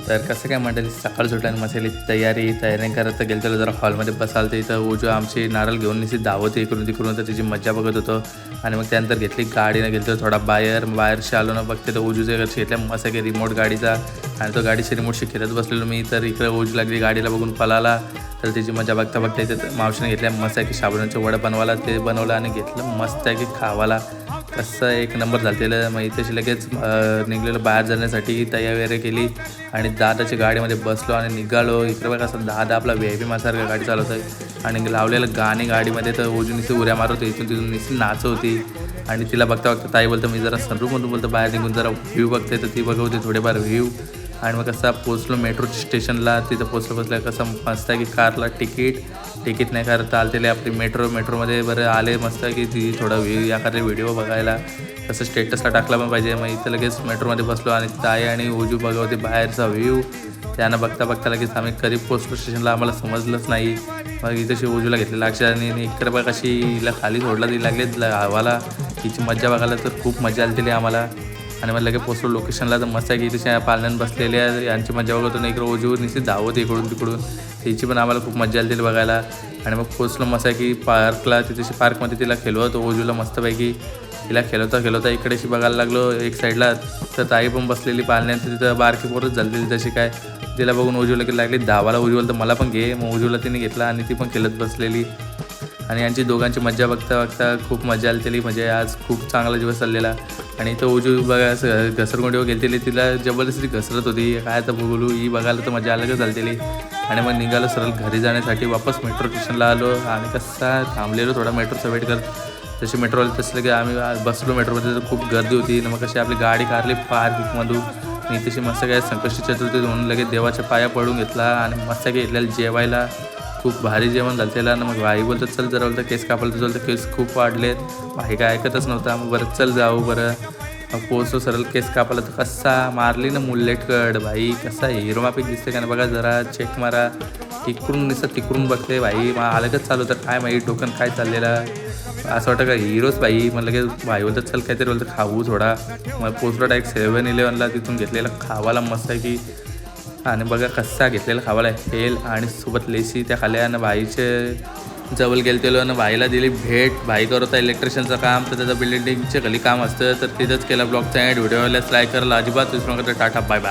तर कसं काय मंडळी, सकाळ सुटल्याने मसाल्याची तयारी करत गेलो जरा हॉलमध्ये बसाल तर इथं उजू आमची नारळ घेऊन निश्चित धावत इकडून तिकडून, तर त्याची मजा बघत होतो. आणि मग त्यानंतर घेतली गाडीनं गेलो थोडा बाहेरशी आलो ना, बघते तर उजूच्या घरची घेतल्या मस्त की रिमोट गाडीचा, आणि तो गाडीची रिमोटशी खेळत बसलेलो मी. तर इकडे उजू लागली गाडीला बघून पळाला. तर त्याची मजा बघता बघता इथे मावशीने घेतल्या मस्त की साबुदाण्याचं वडं बनवायला, ते बनवलं आणि घेतलं मस्त की खावाला. कसं एक नंबर झालेलं. मग इथेच लगेच निघलेलं बाहेर जाण्यासाठी तयारी वगैरे केली आणि दादाच्या गाडीमध्ये बसलो आणि निघालो. इकडे बघा असं दादा आपला VIP मासारखा गाडी चालवत आहे आणि लावलेलं गाणे गाडीमध्ये. तर उजूनीची उड्या मारत होती, इथून तिथून निश्चित नाचत होती. आणि तिला बघता बघता ताई बोलतो मी जरा सनरूफमधून बोलतो बाहेर निघून जरा व्ह्यू बघते, तर ती बघवते थोडेफार व्ह्यू. आणि मग कसं पोचलो मेट्रो स्टेशनला. तिथं पोचलं कसं मस्त आहे की कारला तिकीट नाही करता आलतेले आपली मेट्रोमध्ये बरं आले मस्त की ती थोडा एखादा व्हिडिओ बघायला कसं स्टेटसला टाकला पण पाहिजे. मग इथं लगेच मेट्रोमध्ये बसलो आणि ताई आणि उजू बघवते बाहेरचा व्ह्यू. त्यानं बघता बघता लगेच आम्ही कधी पोचलो स्टेशनला आम्हाला समजलंच नाही. मग इथंशी उजूला घेतलेलं अक्षराने इकडे बघ कशी हिला खाली सोडला ती लागले हवाला. हिची मजा बघायला तर खूप मजा आली आम्हाला. आणि मग लगेच पोचलो लोकेशनला. तर मस्त आहे की तिच्या पालण्यात बसलेल्या यांची मजा बघतो ना, इकडं उजूवर निश्चित धावत इकडून तिकडून, तिची पण आम्हाला खूप मजा आली बघायला. आणि मग पोचलो मस्त आहे की पार्कला. तिथेशी पार्कमध्ये तिला खेळवतो उजूला मस्तपैकी. तिला खेळवता इकडेशी बघायला लागलो एक साईडला. तर ताई पण बसलेली पालण्यात, तिथं बारकी पोरच झाली तशी काय. तिला बघून उजूला की लागली धावाला. उजवलं तर मला पण घे. मग उजूला तिने घेतला आणि ती पण खेळत बसलेली. आणि यांची दोघांची मजा बघता बघता खूप मजा आली. म्हणजे आज खूप चांगला दिवस चाललेला. आणि इथं उजू बघा घसरगुंडीवर गेली, तिला जबरदस्ती घसरत होती. काय तर बोलू ही बघायला तर मजा अलगच झाली. आणि मग निघालो सरळ घरी जाण्यासाठी वापस मेट्रो स्टेशनला आलो. आणि कसा थांबलेलो थोडा मेट्रोचा वेट करत. जशी मेट्रो आली तसं की आम्ही बसलो मेट्रोमध्ये, तर खूप गर्दी होती. मग कशी आपली गाडी काढली पार्कमधून. आणि तशी मस्त काय संकष्टी चतुर्थी म्हणून लगेच देवाच्या पाया पडून घेतला आणि मस्त घेतलेलं जेवायला. खूप भारी जेवण झालं. आणि मग भाई बोलतं चल जरा बोलतं केस कापायला, तुझं तर केस खूप वाढलेत. भाई काय ऐकतच नव्हता. मग बरं चल जाऊ बरं. मग पोचतो सरळ केस कापायला. तर कसा मारली ना मुल्लेटकड भाई, कसा हिरो माफिक दिसते का ना बघा, जरा चेक मारा. इकडून नुसतं तिकडून बघते भाई. मग अलगच चालू तर काय माहिती डोकन काय चाललेलं असं वाटतं का हिरोच भाई. मग लगेच भाई बोलतं चल काहीतरी बोलतं खाऊ थोडा. मग पोचलो डायरेक्ट 7-11ला. तिथून घेतलेला खावाला मस्त आहे की. आणि बघा कसा घेतलेला खावाला हेल आणि सोबत लेसी त्या खाल्या. आणि भाईचे जवळ गेलो आणि भाईला दिली भेट. भाई करत आहे इलेक्ट्रिशियनचं काम, तर त्याचं बिल्डिंगचे खाली काम असतं. तर तिथंच केला ब्लॉगचा एंड. व्हिडिओला लाईक करायला अजिबात विसरू नका. Tata bye bye.